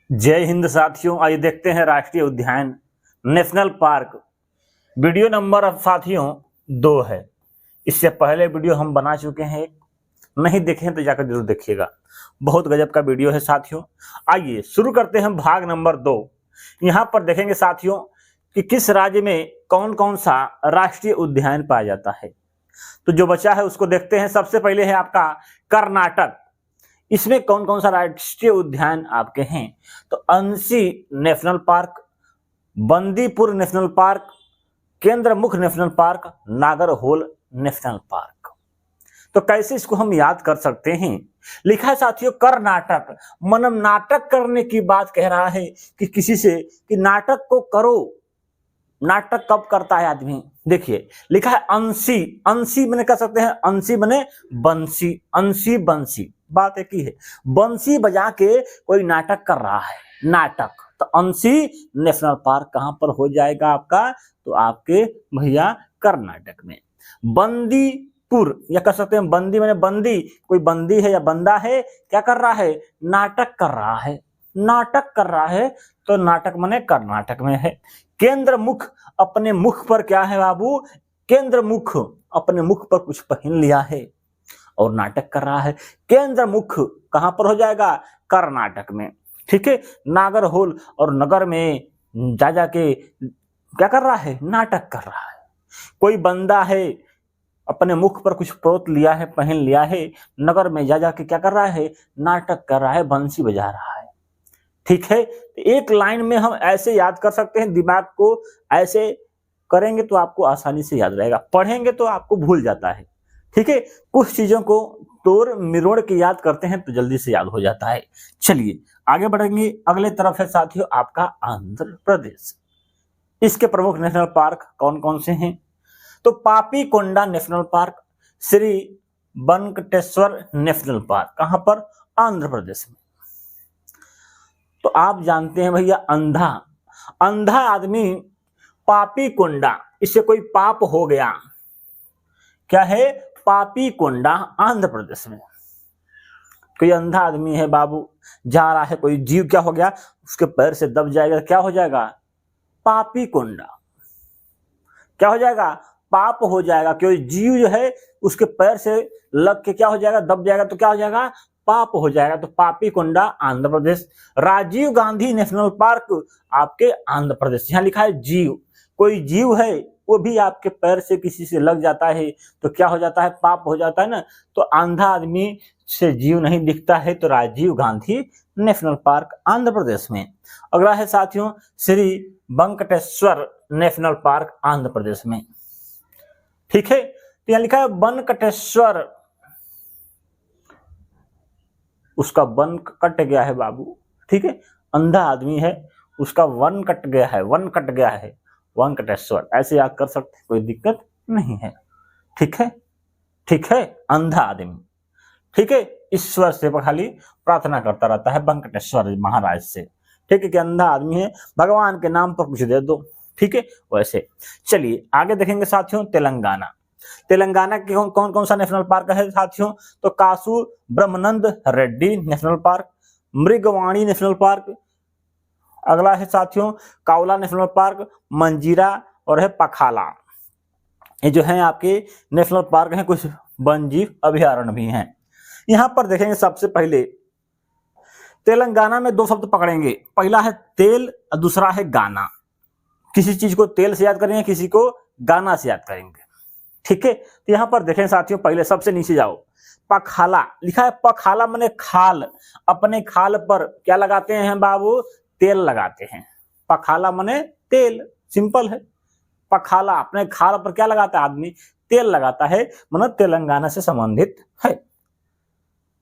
जय हिंद साथियों, आइए देखते हैं राष्ट्रीय उद्यान नेशनल पार्क। वीडियो नंबर अब साथियों 2 है। इससे पहले वीडियो हम बना चुके हैं, नहीं देखे हैं तो जाकर जरूर देखिएगा। बहुत गजब का वीडियो है साथियों। आइए शुरू करते हैं भाग नंबर 2। यहाँ पर देखेंगे साथियों कि किस राज्य में कौन कौन सा राष्ट्रीय उद्यान पाया जाता है। तो जो बचा है उसको देखते हैं। सबसे पहले है आपका कर्नाटक। इसमें कौन कौन सा राष्ट्रीय उद्यान आपके हैं? तो अंशी national park, Bandipur national park, Kendramukh national park, Nagarhole national park. तो कैसे इसको हम याद कर सकते हैं? लिखा है साथियों कर्नाटक, मतलब नाटक करने की बात कह रहा है कि किसी से कि नाटक को करो। नाटक कब करता है आदमी? देखिए लिखा है अंशी। अंशी मैंने कह सकते हैं अंशी बने बंसी, अंशी बंसी, बात एक ही है। बंसी बजा के कोई नाटक कर रहा है, नाटक। तो अंशी नेशनल पार्क कहां पर हो जाएगा आपका? तो आपके भैया कर्नाटक में। बंदीपुर या कह सकते हैं बंदी मैंने बंदी, कोई बंदी है या बंदा है, क्या कर रहा है? नाटक कर रहा है, नाटक कर रहा है। तो नाटक माने कर्नाटक में है। केंद्र मुख, अपने मुख पर क्या है बाबू? केंद्र मुख, अपने मुख पर कुछ पहन लिया है और नाटक कर रहा है। केंद्र मुख कहां पर हो जाएगा? कर्नाटक में। ठीक है। नागरहोल और नगर में जा जाके क्या कर रहा है? नाटक कर रहा है। कोई बंदा है अपने मुख पर कुछ पोत लिया है, पहन लिया है, नगर में जा जाके क्या कर रहा है? नाटक कर रहा है, बंसी बजा रहा है। ठीक है। एक लाइन में हम ऐसे याद कर सकते हैं, दिमाग को ऐसे करेंगे तो आपको आसानी से याद रहेगा, पढ़ेंगे तो आपको भूल जाता है। ठीक है। कुछ चीजों को तोड़ मिरोड़ के याद करते हैं तो जल्दी से याद हो जाता है। चलिए आगे बढ़ेंगे। अगले तरफ है साथियों आपका आंध्र प्रदेश। इसके प्रमुख नेशनल पार्क कौन कौन से हैं? तो Papi Konda National Park, Shri Venkateswara National Park. कहां पर? आंध्र प्रदेश में। तो आप जानते हैं भैया अंधा, अंधा आदमी पापी कोंडा, इससे कोई पाप हो गया, क्या है? पापी कोंडा आंध्र प्रदेश में। कोई अंधा आदमी है बाबू, जा रहा है, कोई जीव क्या हो गया? उसके पैर से दब जाएगा, क्या हो जाएगा? पापी कोंडा। क्या हो जाएगा? पाप हो जाएगा। कोई जीव जो है उसके पैर से लग के क्या हो जाएगा? दब जाएगा, तो क्या हो जाएगा? पाप हो जाएगा। तो पापी कोंडा आंध्र प्रदेश। राजीव गांधी नेशनल पार्क आपके आंध्र प्रदेश। यहाँ लिखा है जीव, कोई जीव है वो भी आपके पैर से किसी से लग जाता है तो क्या हो जाता है? पाप हो जाता है ना। तो अंधा आदमी से जीव नहीं दिखता है, तो राजीव गांधी नेशनल पार्क आंध्र प्रदेश में। अगला है साथियों श्री वेंकटेश्वर नेशनल पार्क आंध्र प्रदेश में। ठीक है। तो यहाँ लिखा है वेंकटेश्वर, उसका वन कट गया है बाबू। ठीक है। अंधा आदमी है, उसका वन कट गया है, वन कट गया है, वेंकटेश्वर। ऐसे याद कर सकते हैं, कोई दिक्कत नहीं है। ठीक है। ठीक है। अंधा आदमी, ठीक है, ईश्वर से खाली प्रार्थना करता रहता है, वेंकटेश्वर महाराज से। ठीक है कि अंधा आदमी है, भगवान के नाम पर कुछ दे दो। ठीक है। वैसे चलिए आगे देखेंगे साथियों तेलंगाना। तेलंगाना के कौन कौन सा नेशनल पार्क है साथियों? तो Kasu Brahmananda Reddy National Park, Mrugavani National Park. अगला है साथियों कावला नेशनल पार्क, मंजीरा और है पखाला। ये जो है आपके नेशनल पार्क हैं, कुछ वन्यजीव अभयारण्य भी हैं। यहां पर देखेंगे सबसे पहले तेलंगाना में 2 शब्द पकड़ेंगे, पहला है तेल और दूसरा है गाना। किसी चीज को तेल से याद करेंगे, किसी को गाना से याद करेंगे। ठीक है। तो यहां पर देखें साथियों, पहले सबसे नीचे जाओ, पखाला लिखा है। पखाला माने खाल, अपने खाल पर क्या लगाते हैं बाबू? तेल लगाते हैं। पखाला माने तेल, सिंपल है। पखाला अपने खाल पर क्या लगाता है आदमी? तेल लगाता है, मतलब तेलंगाना से संबंधित है।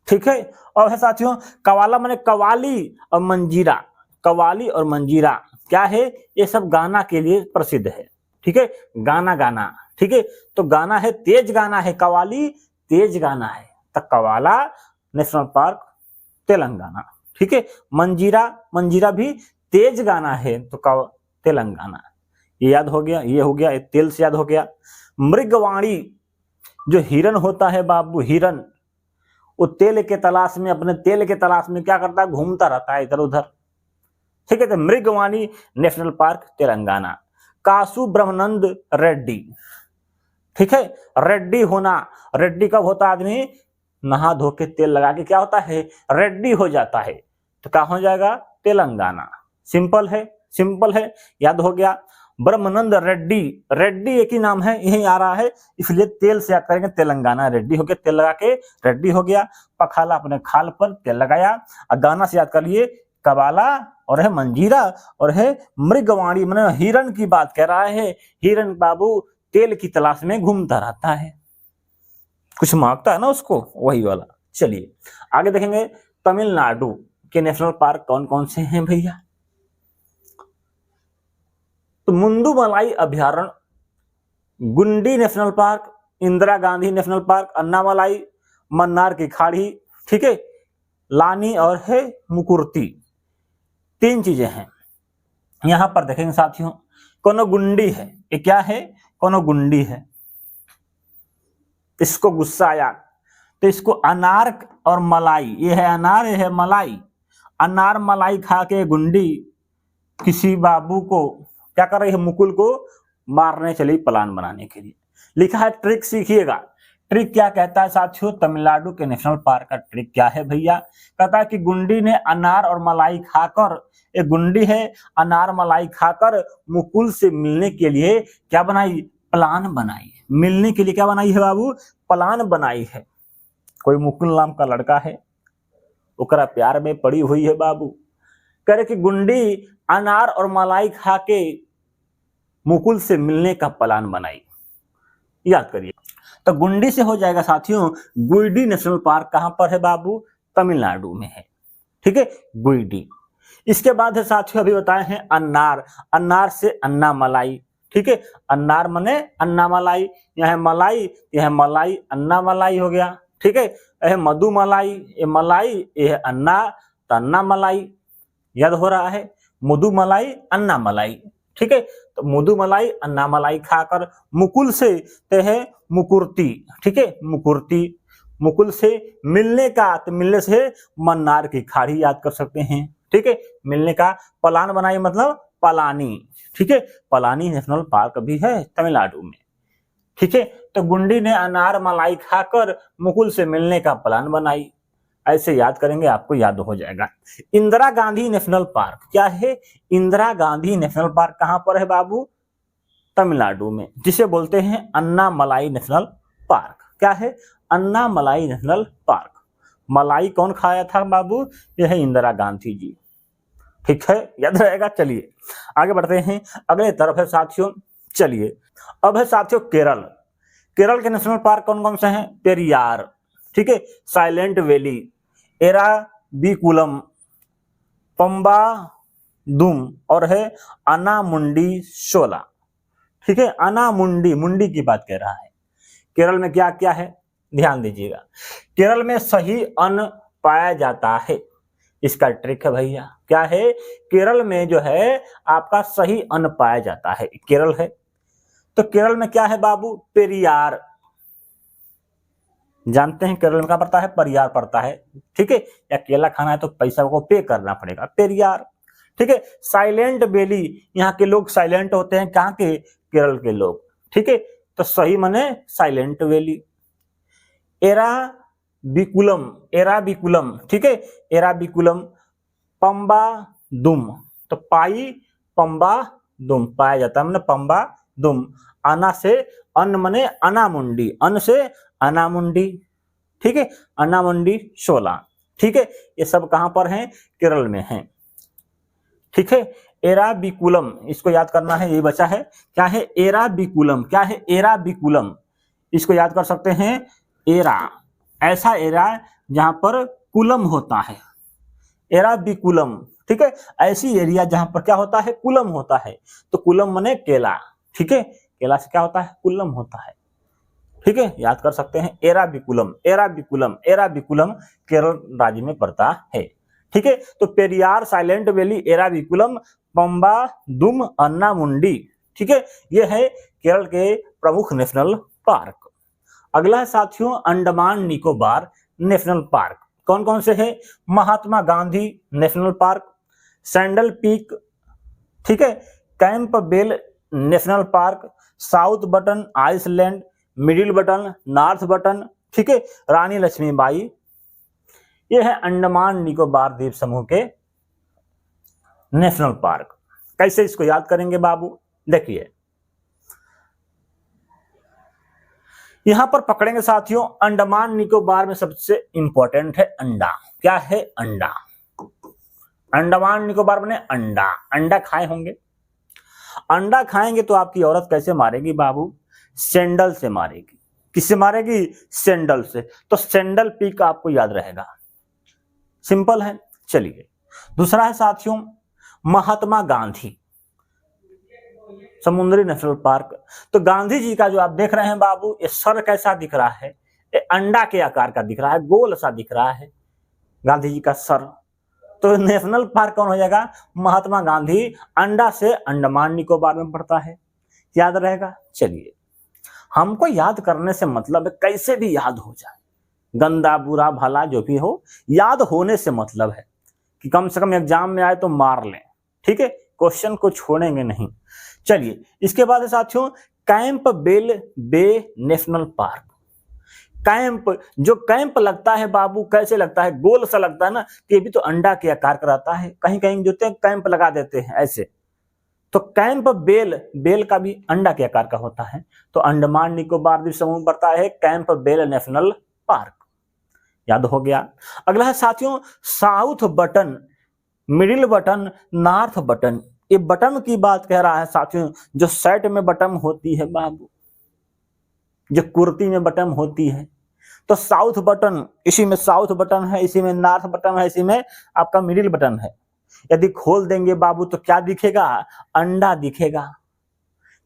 ठीक है। और है साथियों कवाला माने कवाली और मंजीरा। कवाली और मंजीरा क्या है? ये सब गाना के लिए प्रसिद्ध है। ठीक है। गाना गाना। ठीक है। तो गाना है, तेज गाना है, कवाली तेज गाना है। तो कवाला नेशनल पार्क तेलंगाना। ठीक है। मंजीरा, मंजीरा भी तेज गाना है, तो तेलंगाना। ये याद हो गया, ये हो गया, ये तेल से याद हो गया। मृगवाणी, जो हिरन होता है बाबू, हिरन, वो तेल के तलाश में, अपने तेल के तलाश में क्या करता है? घूमता रहता है इधर उधर। ठीक है। तो मृगवाणी नेशनल पार्क तेलंगाना। कासु ब्रह्मानंद रेड्डी, ठीक है। रेड्डी होना, रेड्डी कब होता आदमी, नहा धो के तेल लगा के क्या होता है, रेड्डी हो जाता है। तो कहाँ हो जाएगा, तेलंगाना। सिंपल है, सिंपल है, याद हो गया। ब्रह्मानंद रेड्डी, रेड्डी एक ही नाम है, यही आ रहा है, इसलिए तेल से याद करेंगे तेलंगाना। रेड्डी हो गया, तेल लगा के रेड्डी हो गया। पखाला अपने खाल पर तेल लगाया। और गाना से याद कर लिए, कबाला और है मंजीरा और है मृगवाणी, मैंने हिरण की बात कह रहा है। हिरण बाबू तेल की तलाश में घूमता रहता है, कुछ मांगता है ना उसको, वही वाला। चलिए आगे देखेंगे, तमिलनाडु के नेशनल पार्क कौन कौन से हैं भैया। तो मुंदुमलाई अभ्यारण्य, गुंडी national park, Indira Gandhi National park, Annamalai, Mannar की खाड़ी, ठीक है, लानी और है मुकुर्ती, 3 चीजें हैं। यहां पर देखेंगे साथियों, कोनो गुंडी है, ये क्या है, कोनो गुंडी है। इसको गुस्सा आया तो इसको अनार और मलाई, ये है अनार, ये है मलाई, अनार मलाई खा के गुंडी किसी बाबू को क्या कर रही है, मुकुल को मारने चली प्लान बनाने के लिए। लिखा है ट्रिक सीखिएगा। ट्रिक क्या कहता है साथियों, तमिलनाडु के नेशनल पार्क का ट्रिक क्या है भैया, कहता है कि गुंडी ने अनार और मलाई खाकर, एक गुंडी है, अनार मलाई खाकर मुकुल से मिलने के लिए क्या बनाई, प्लान बनाई। मिलने के लिए क्या बनाई है बाबू, प्लान बनाई है। कोई मुकुल नाम का लड़का है, ओकरा प्यार में पड़ी हुई है बाबू, कह रहे कि गुंडी अनार और मलाई खा के मुकुल से मिलने का प्लान बनाई। याद करिए, तो गुंडी से हो जाएगा साथियों गुइडी नेशनल पार्क। कहां पर है बाबू, तमिलनाडु में है, ठीक है, गुइडी। इसके बाद है साथियों, अभी बताए हैं अनार, अनार से अन्ना मलाई, ठीक है, अनार मने अन्ना मलाई, यह है मलाई, यह है मलाई, अन्ना मलाई हो गया, ठीक है। यह मधु मलाई, ये मलाई, यह है अन्ना, तो अन्ना मलाई। याद हो रहा है, मधु मलाई, अन्ना मलाई, ठीक है। तो मधु मलाई, अन्ना मलाई खाकर मुकुल से ते है मुकुर्ती, ठीक है, मुकुर्ती, मुकुल से मिलने का, तो मिलने से मन्नार की खाड़ी याद कर सकते हैं, ठीक है। मिलने का प्लान बनाई मतलब पलानी, ठीक है, पलानी नेशनल पार्क भी है तमिलनाडु में, ठीक है। तो गुंडी ने अनार मलाई खाकर मुकुल से मिलने का प्लान बनाई, ऐसे याद करेंगे आपको याद हो जाएगा। इंदिरा गांधी नेशनल पार्क क्या है, इंदिरा गांधी नेशनल पार्क कहां पर है बाबू, तमिलनाडु में, जिसे बोलते हैं अन्नामलाई नेशनल पार्क। क्या है, अन्नामलाई नेशनल पार्क। मलाई कौन खाया था बाबू, यह है इंदिरा गांधी जी, ठीक है, याद रहेगा। चलिए आगे बढ़ते हैं, अगले तरफ है साथियों। चलिए अब है साथियों केरल। केरल के नेशनल पार्क कौन कौन से हैं, पेरियार, ठीक है, साइलेंट वैली, एराविकुलम, पंबा दुम और है अनामुंडी शोला, ठीक है। अनामुंडी, मुंडी की बात कर रहा है। केरल में क्या क्या है, ध्यान दीजिएगा। केरल में सही अन्न पाया जाता है, इसका ट्रिक है भैया, क्या है, केरल में जो है आपका सही अन्न पाया जाता है, केरल है। तो केरल में क्या है बाबू, पेरियार, जानते हैं केरल में क्या पड़ता है, परियार पड़ता है, ठीक है। या केला खाना है तो पैसा को पे करना पड़ेगा, पेरियार, ठीक है। साइलेंट वैली, यहाँ के लोग साइलेंट होते हैं, कहाँ के, केरल के लोग, ठीक है। तो सही माने साइलेंट वैली। एराविकुलम, एराविकुलम, ठीक है, एराविकुलम, पंबा दुम, तो पाई पंबा दुम पाया जाता है, मैंने पंबा दुम। अना से अन्न मने अनामुंडी, अन्न से अनामुंडी, ठीक है, अनामुंडी शोला, ठीक है। ये सब कहां पर हैं, केरल में हैं, ठीक है। एराविकुलम, इसको याद करना है, ये बचा है, क्या है, एराविकुलम, क्या है, एराविकुलम, इसको याद कर सकते हैं। एरा, ऐसा एरा जहां पर कुलम होता है, एराविकुलम, ठीक है, ऐसी एरिया जहां पर क्या होता है, कुलम होता है। तो कुलम मने केला, ठीक है, केला से क्या होता है, कुलम होता है, ठीक है, याद कर सकते हैं। एराविकुलम, एराविकुलम, एराविकुलम केरल राज्य में पड़ता है, ठीक है। तो पेरियार, साइलेंट वैली, एराविकुलम, पंबा दुम, अन्नामुंडी, ठीक है, ये है केरल के प्रमुख नेशनल पार्क। अगला है साथियों अंडमान निकोबार नेशनल पार्क। कौन कौन से हैं, Mahatma Gandhi National Park, Saddle Peak, ठीक है, Campbell National Park, South Button Island, Middle Button, North Button, ठीक है, रानी लक्ष्मीबाई। ये है अंडमान निकोबार द्वीप समूह के नेशनल पार्क। कैसे इसको याद करेंगे बाबू, देखिए यहां पर पकड़ेंगे साथियों, अंडमान निकोबार में सबसे इंपॉर्टेंट है अंडा। क्या है? अंडा। अंडमान निकोबार में अंडा, अंडा खाए होंगे। अंडा खाएंगे तो आपकी औरत कैसे मारेगी बाबू? सैंडल से मारेगी। किससे मारेगी? सैंडल से। तो सैंडल पीक आपको याद रहेगा, सिंपल है। चलिए दूसरा है साथियों महात्मा गांधी समुद्री नेशनल पार्क। तो गांधी जी का जो आप देख रहे हैं बाबू, ये सर कैसा दिख रहा है? ये अंडा के आकार का दिख रहा है, गोल सा दिख रहा है गांधी जी का सर। तो नेशनल पार्क कौन हो जाएगा? महात्मा गांधी। अंडा से अंडमान निकोबार में पड़ता है, याद रहेगा। चलिए हमको याद करने से मतलब है कैसे भी याद हो जाए, गंदा बुरा भला जो भी हो, याद होने से मतलब है कि कम से कम एग्जाम में आए तो मार लें, ठीक है, क्वेश्चन को छोड़ेंगे नहीं। चलिए इसके बाद है साथियों कैंप बेल बे नेशनल पार्क। कैंप, जो कैंप लगता है बाबू कैसे लगता है? गोल सा लगता है ना, ये भी तो अंडा के आकार का रहता है। कहीं कहीं जो कैंप लगा देते हैं ऐसे। तो कैंप बेल, बेल का भी अंडा के आकार का होता है। तो अंडमान निकोबार द्वीप समूह पड़ता है कैंप बेल नेशनल पार्क, याद हो गया। अगला है साथियों south button, middle Button, North button. ये बटन की बात कह रहा है साथियों, जो शर्ट में बटन होती है बाबू, जो कुर्ती में बटन होती है। तो साउथ बटन, इसी में साउथ बटन है, इसी में नॉर्थ बटन है, इसी में आपका मिडिल बटन है। यदि खोल देंगे बाबू तो क्या दिखेगा? अंडा दिखेगा।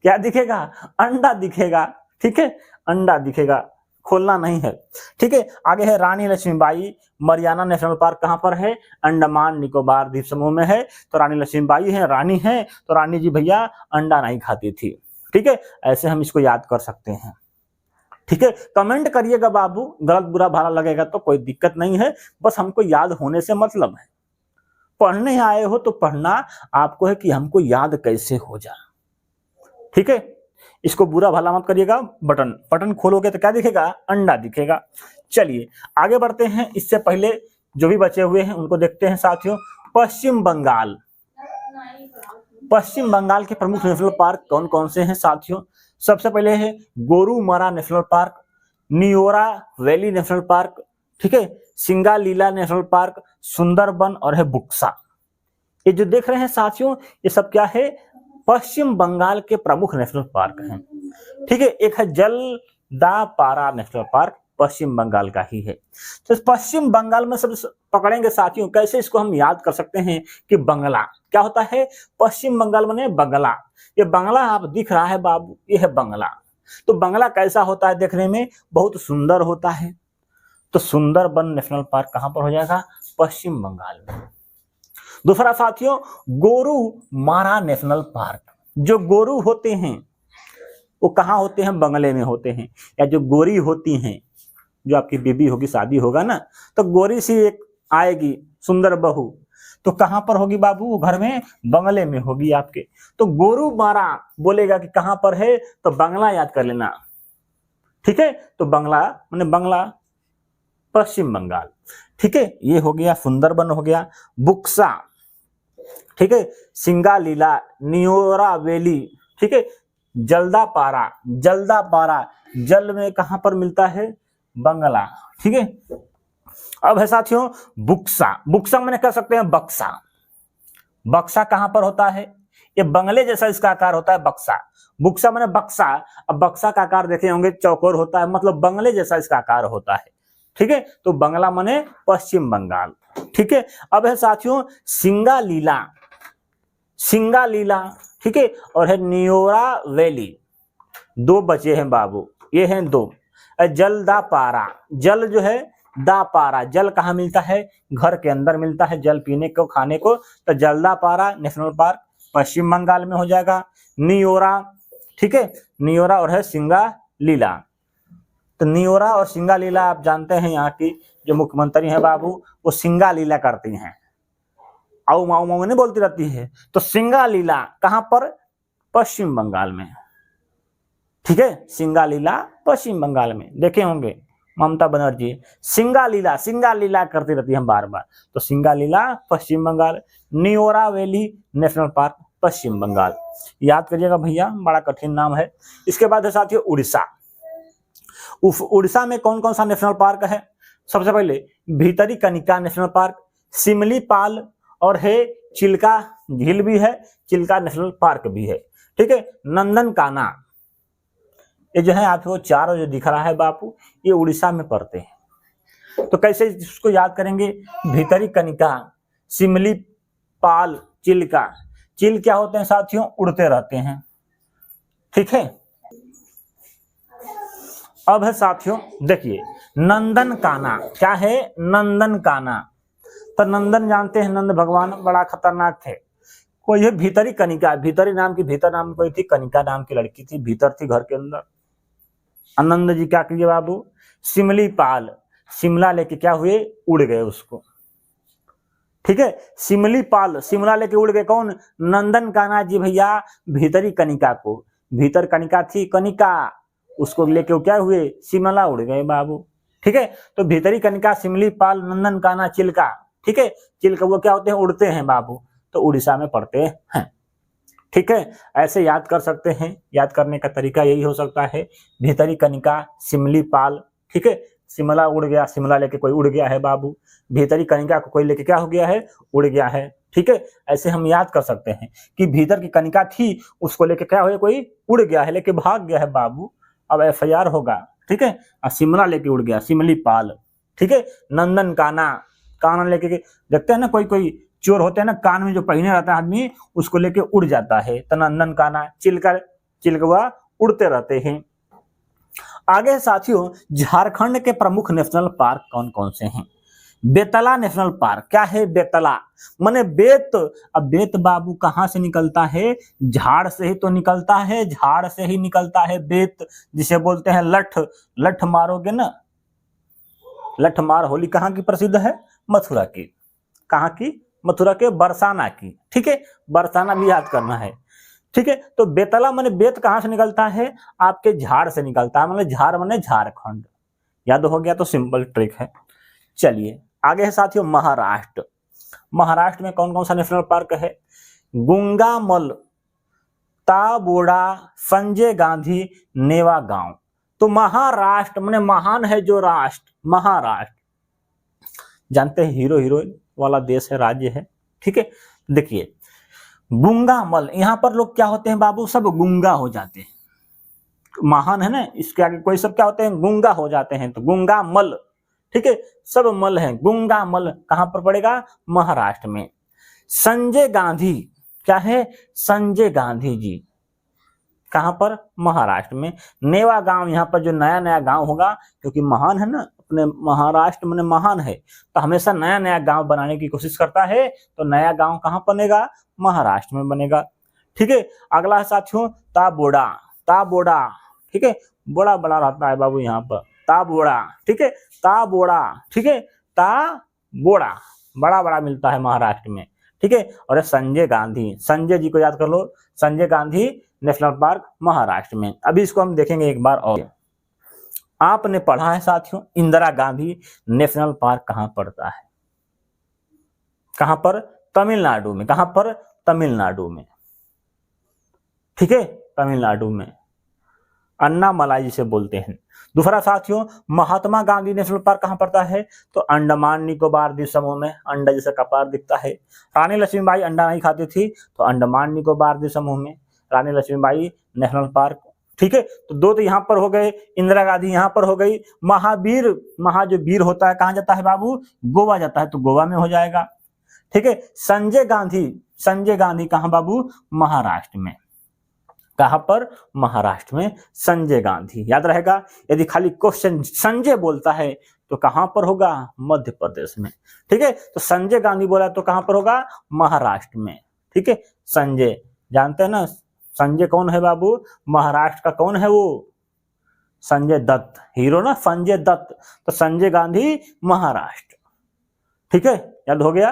क्या दिखेगा? अंडा दिखेगा, ठीक है, अंडा दिखेगा, खोलना नहीं है, ठीक है। आगे है रानी लक्ष्मीबाई मरियाना नेशनल पार्क। कहां पर है? अंडमान निकोबार द्वीप समूह में है। तो रानी लक्ष्मीबाई है, रानी है, तो रानी जी भैया अंडा नहीं खाती थी, ठीक है। ऐसे हम इसको याद कर सकते हैं, ठीक है। कमेंट करिएगा बाबू, गलत बुरा भला लगेगा तो कोई दिक्कत नहीं है, बस हमको याद होने से मतलब है। पढ़ने आए हो तो पढ़ना आपको है कि हमको याद कैसे हो जाए, ठीक है। इसको बुरा भला मत करिएगा। बटन, बटन खोलोगे तो क्या दिखेगा? अंडा दिखेगा। चलिए आगे बढ़ते हैं। इससे पहले जो भी बचे हुए हैं उनको देखते हैं साथियों। पश्चिम बंगाल, पश्चिम बंगाल के प्रमुख नेशनल पार्क कौन कौन से हैं साथियों? सबसे पहले है Gorumara national park, Neora Valley National park, ठीक है, सिंगालीला नेशनल पार्क, सुंदरबन और है बुक्सा। ये जो देख रहे हैं साथियों, ये सब क्या है? पश्चिम बंगाल के प्रमुख नेशनल पार्क हैं, ठीक है। एक है जलदापारा नेशनल पार्क, पश्चिम बंगाल का ही है। तो पश्चिम बंगाल में सब पकड़ेंगे साथियों। कैसे इसको हम याद कर सकते हैं कि बंगला क्या होता है? पश्चिम बंगाल में बंगला। ये बंगला आप दिख रहा है बाबू, ये है बंगला। तो बंगला कैसा होता है? देखने में बहुत सुंदर होता है। तो सुंदरबन नेशनल पार्क कहां पर हो जाएगा? पश्चिम बंगाल में। दूसरा साथियों गोरुमारा नेशनल पार्क। जो गोरू होते हैं वो कहाँ होते हैं? बंगले में होते हैं। या जो गोरी होती हैं, जो आपकी बीबी होगी, शादी होगा ना, तो गोरी सी एक आएगी सुंदर बहू, तो कहां पर होगी बाबू? वो घर में बंगले में होगी आपके। तो गोरुमारा बोलेगा कि कहां पर है, तो बंगला याद कर लेना, ठीक है। तो बंगला माने बंगला, पश्चिम बंगाल, ठीक है। ये हो गया, सुंदरबन हो गया, बुक्सा, ठीक है, सिंगालीला, नियोरा वैली, ठीक है, जल्दापारा, जल्दापारा जल में कहां पर मिलता है? बंगला, ठीक है। अब है साथियों बुक्सा। बुक्सा मैंने कह सकते हैं बक्सा। बक्सा कहां पर होता है? ये बंगले जैसा इसका आकार होता है, बक्सा। बुक्सा मैंने बक्सा। अब बक्सा का आकार देखे होंगे चौकोर होता है, मतलब बंगले जैसा इसका आकार होता है, ठीक है। तो बंगला माने पश्चिम बंगाल, ठीक है। अब है साथियों सिंगालीला, सिंगालीला, ठीक है, और है नियोरा वैली। दो बचे हैं बाबू, ये हैं दो। जलदापारा, जल जो है दापारा, जल कहाँ मिलता है? घर के अंदर मिलता है, जल पीने को, खाने को। तो जलदापारा नेशनल पार्क पश्चिम बंगाल में हो जाएगा। नियोरा, ठीक है, नियोरा और है सिंगालीला। तो नियोरा और सिंगालीला आप जानते हैं, यहाँ की जो मुख्यमंत्री हैं बाबू वो सिंगालीला करती हैं, आऊ माऊ माऊ नहीं बोलती रहती है। तो सिंगालीला कहां पर? पश्चिम बंगाल में। ठीक है, सिंगालीला पश्चिम बंगाल में। देखे होंगे ममता बनर्जी सिंगालीला सिंगालीला करती रहती है बार बार। तो Singalila Paschim Bangal. Neora Valley National Park Paschim Bangal. याद करिएगा भैया, बड़ा कठिन नाम है। इसके बाद है साथियों उड़ीसा। उड़ीसा में कौन कौन सा नेशनल पार्क है? सबसे पहले भीतरी कनिका नेशनल पार्क, सिमलीपाल और है चिल्का झील भी है, चिल्का नेशनल पार्क भी है। ठीक है, नंदनकाना, ये जो है आपको चारों जो दिख रहा है बापू, ये उड़ीसा में पड़ते हैं। तो कैसे इसको याद करेंगे? भीतरी कनिका, सिमलीपाल, चिल्का। चिल क्या होते हैं साथियों? उड़ते रहते हैं। ठीक है, अब है साथियों देखिए नंदनकाना। क्या है? नंदनकाना। तो नंदन जानते हैं, नंद भगवान बड़ा खतरनाक थे। कोई है भीतरी कनिका, भीतरी नाम की, भीतर नाम कोई थी, कनिका नाम की लड़की थी, भीतर थी घर के अंदर। आनंद जी क्या किए बाबू? सिमलीपाल, शिमला लेके क्या हुए? उड़ गए उसको। ठीक है, सिमलीपाल शिमला लेके उड़ गए। कौन? नंदनकाना जी भैया भीतरी कनिका को, भीतर कनिका थी कनिका, उसको लेके क्या हुए? शिमला उड़ गए बाबू। ठीक है, तो भीतरी कनिका, सिमलीपाल, नंदनकाना, चिल्का। ठीक है, चिल्का वो क्या होते हैं? उड़ते हैं बाबू। तो उड़ीसा में पड़ते हैं। ठीक है, ऐसे याद कर सकते हैं। याद करने का तरीका यही हो सकता है, भीतरी कनिका, सिमलीपाल। ठीक है, शिमला उड़ गया, शिमला लेके कोई उड़ गया है बाबू। भीतरी कनिका को कोई लेके क्या हो गया है? उड़ गया है। ठीक है, ऐसे हम याद कर सकते हैं कि भीतर की कनिका थी, उसको लेके क्या हुआ? कोई उड़ गया है, लेके भाग गया है बाबू। अब FIR होगा। ठीक है, शिमला लेके उड़ गया, सिमलीपाल। ठीक है, नंदनकाना, कान लेके देखते हैं ना, कोई कोई चोर होते हैं ना, कान में जो पहने रहता है आदमी, उसको लेके उड़ जाता है। तो नंदनकाना, चिल्का, चिल्कवा उड़ते रहते हैं। आगे साथियों झारखंड के प्रमुख नेशनल पार्क कौन कौन से हैं? Betla national park. क्या है? बेतला माने बेत। अब बेत बाबू कहां से निकलता है? झाड़ से ही तो निकलता है, झाड़ से ही निकलता है बेत, जिसे बोलते हैं लठ। लठ मारोगे ना, लठ मार होली कहाँ की प्रसिद्ध है? मथुरा की। कहाँ की? मथुरा के बरसाना की। ठीक है, बरसाना भी याद करना है। ठीक है, तो बेतला माने बेत कहां से निकलता है? आपके झाड़ से निकलता है, मतलब झाड़ माने झारखंड। याद हो गया तो सिंपल ट्रिक है। चलिए आगे है साथियों महाराष्ट्र। महाराष्ट्र में कौन कौन सा नेशनल पार्क है? गुंगामल, ताबोड़ा, संजय गांधी, नेवा गांव। तो महाराष्ट्र माने महान है जो राष्ट्र, महाराष्ट्र जानते हैं हीरो हीरोइन वाला देश है, राज्य है। ठीक है, देखिए गुंगामल, यहां पर लोग क्या होते हैं बाबू? सब गुंगा हो जाते हैं। महान है ना, इसके आगे कोई सब क्या होते हैं? गुंगा हो जाते हैं। तो गुंगामल। ठीक है, सब मल है। गुंगामल कहां पर पड़ेगा? महाराष्ट्र में। संजय गांधी, क्या है? संजय गांधी जी कहां पर? महाराष्ट्र में। नेवा गांव, यहाँ पर जो नया नया गांव होगा, क्योंकि महान है ना, अपने महाराष्ट्र में महान है, तो हमेशा नया नया गांव बनाने की कोशिश करता है। तो नया गांव कहां बनेगा? महाराष्ट्र में बनेगा। ठीक है, अगला है साथियों ताबोड़ा। ताबोड़ा, ठीक है, बड़ा बड़ा रहता है बाबू यहाँ पर, ताबोड़ा। ठीक है, ताबोड़ा। ठीक है, ताबोड़ा बड़ा बड़ा मिलता है महाराष्ट्र में। ठीक है, और संजय गांधी, संजय जी को याद कर लो, संजय गांधी नेशनल पार्क महाराष्ट्र में। अभी इसको हम देखेंगे एक बार और। आपने पढ़ा है साथियों इंदिरा गांधी नेशनल पार्क कहां पड़ता है? कहां पर? तमिलनाडु में। कहां पर? तमिलनाडु में। ठीक है, तमिलनाडु में। अन्नामलाई जिसे बोलते हैं। दूसरा साथियों महात्मा गांधी नेशनल पार्क कहां पड़ता है? तो अंडमान निकोबार द्वीप समूह में। अंडा जैसा कपार दिखता है। रानी लक्ष्मीबाई अंडा नहीं खाती थी, तो अंडमान निकोबार द्वीप समूह में रानी लक्ष्मीबाई नेशनल पार्क। ठीक है, तो दो तो यहाँ पर हो गए, इंदिरा गांधी यहाँ पर हो गई। महावीर, महा जो वीर होता है कहाँ जाता है बाबू? गोवा जाता है, तो गोवा में हो जाएगा। ठीक है, संजय गांधी, संजय गांधी कहाँ बाबू? महाराष्ट्र में। कहां पर? महाराष्ट्र में संजय गांधी। याद रहेगा, यदि खाली क्वेश्चन संजय बोलता है तो कहां पर होगा? मध्य प्रदेश में। ठीक है, तो संजय गांधी बोला तो कहां पर होगा? महाराष्ट्र में। ठीक है, संजय जानते हैं ना, संजय कौन है बाबू? महाराष्ट्र का कौन है वो? संजय दत्त, हीरो ना संजय दत्त। तो संजय गांधी महाराष्ट्र। ठीक है, याद हो गया।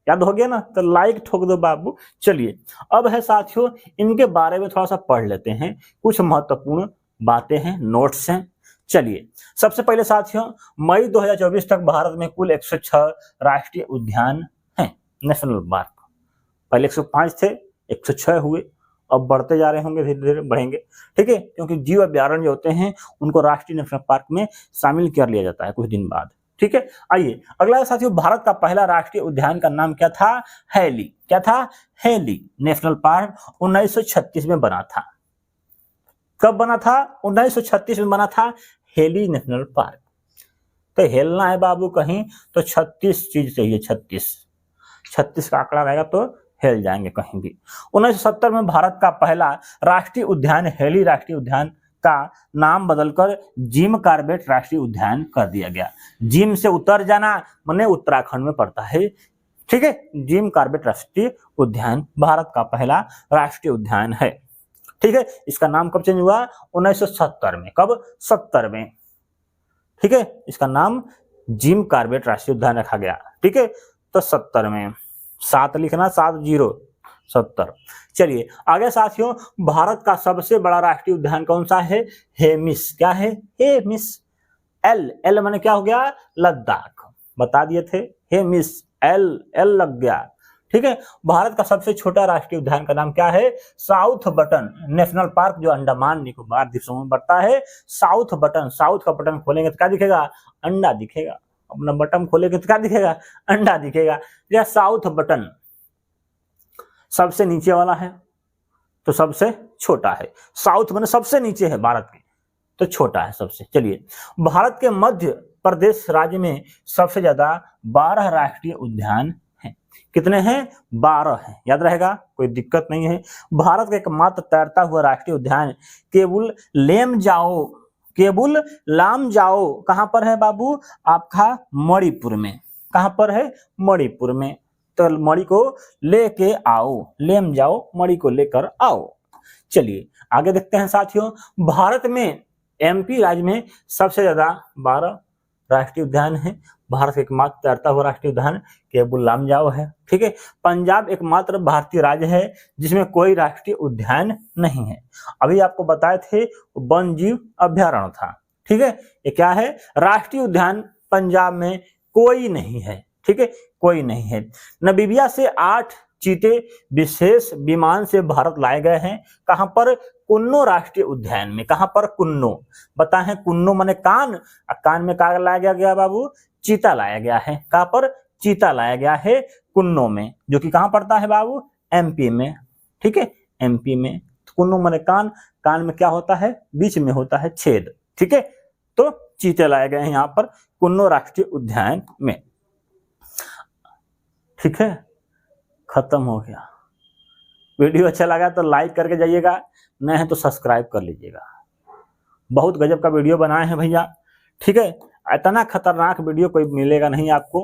याद हो गया ना, तो लाइक ठोक दो बाबू। चलिए अब है साथियों, इनके बारे में थोड़ा सा पढ़ लेते हैं, कुछ महत्वपूर्ण बातें हैं, नोट्स हैं। चलिए सबसे पहले साथियों, मई 2024 तक भारत में कुल 106 राष्ट्रीय उद्यान हैं, नेशनल पार्क। पहले 105 थे, 106 हुए, अब बढ़ते जा रहे होंगे, धीरे धीरे बढ़ेंगे, ठीक है, क्योंकि जीव अभ्यारण्य जो होते हैं उनको राष्ट्रीय नेशनल पार्क में शामिल कर लिया जाता है कुछ दिन बाद, ठीक है। आइए अगला साथियों, भारत का पहला राष्ट्रीय उद्यान का नाम क्या था? हैली। क्या था? हैली नेशनल पार्क 1936 में बना था। कब बना था? 1936 में बना था हैली नेशनल पार्क। तो हेलना है बाबू कहीं तो 36 चीज चाहिए, 36 का आंकड़ा रहेगा तो हिल जाएंगे कहीं भी। 1970 में भारत का पहला राष्ट्रीय उद्यान हैली राष्ट्रीय उद्यान का नाम बदलकर जिम कॉर्बेट राष्ट्रीय उद्यान कर दिया गया। जिम से उतर जाना माने उत्तराखंड में पड़ता है, ठीक है। जिम कॉर्बेट राष्ट्रीय उद्यान भारत का पहला राष्ट्रीय उद्यान है, ठीक है। इसका नाम कब चेंज हुआ? 1970 में। कब? 70 में, ठीक है। इसका नाम जिम कॉर्बेट राष्ट्रीय उद्यान रखा गया, ठीक है। तो 70 में 7 लिखना, 70। चलिए आगे साथियों, भारत का सबसे बड़ा राष्ट्रीय उद्यान कौन सा है? हेमिस। क्या है? हेमिस। एल माने क्या हो गया? लद्दाख, बता दिए थे। हेमिस, एल लग गया, ठीक है। भारत का सबसे छोटा राष्ट्रीय उद्यान का नाम क्या है? साउथ बटन नेशनल पार्क, जो अंडमान निकोबार द्वीपों में बढ़ता है। साउथ बटन, साउथ का बटन खोलेंगे तो क्या दिखेगा? अंडा दिखेगा। अपना बटन खोलेंगे तो क्या दिखेगा? अंडा दिखेगा। या साउथ बटन सबसे नीचे वाला है तो सबसे छोटा है। साउथ माने सबसे नीचे है भारत के, तो छोटा है सबसे। चलिए, भारत के मध्य प्रदेश राज्य में सबसे ज्यादा 12 राष्ट्रीय उद्यान हैं। कितने हैं? 12 हैं, याद रहेगा, कोई दिक्कत नहीं है। भारत का एकमात्र तैरता हुआ राष्ट्रीय उद्यान केबुल लामजाओ कहां पर है बाबू? आपका मणिपुर में। कहां पर है? मणिपुर में। तो मणि को लेके आओ, लेम जाओ, मणि को लेकर आओ। चलिए आगे देखते हैं साथियों, भारत में एमपी राज्य में सबसे ज्यादा 12 राष्ट्रीय उद्यान है। भारत का एकमात्र तैरता हुआ राष्ट्रीय उद्यान केबुल लामजाओ है, ठीक है। पंजाब एकमात्र भारतीय राज्य है जिसमें कोई राष्ट्रीय उद्यान नहीं है। अभी आपको बताए थे वन जीव अभ्यारण्य था, ठीक है। ये क्या है? राष्ट्रीय उद्यान पंजाब में कोई नहीं है, ठीक है, कोई नहीं है। नामीबिया से 8 चीते विशेष विमान से भारत लाए गए हैं। कहां पर? कुन्नो राष्ट्रीय उद्यान में। कहां पर? कुन्नो। बताएं, कुन्नो माने कान, कान में क्या लाया गया बाबू? चीता लाया गया है। कहां पर? चीता लाया गया है कुन्नो में, जो कि कहां पड़ता है बाबू? एमपी में, ठीक है, एमपी में। कुन्नो माने कान, कान में क्या होता है? बीच में होता है छेद, ठीक है। तो चीते लाए गए हैं यहाँ पर कुन्नो राष्ट्रीय उद्यान में, ठीक है। खत्म हो गया। वीडियो अच्छा लगा तो लाइक करके जाइएगा, नए हैं तो सब्सक्राइब कर लीजिएगा। बहुत गजब का वीडियो बनाए हैं भैया, ठीक है। इतना खतरनाक वीडियो कोई मिलेगा नहीं आपको।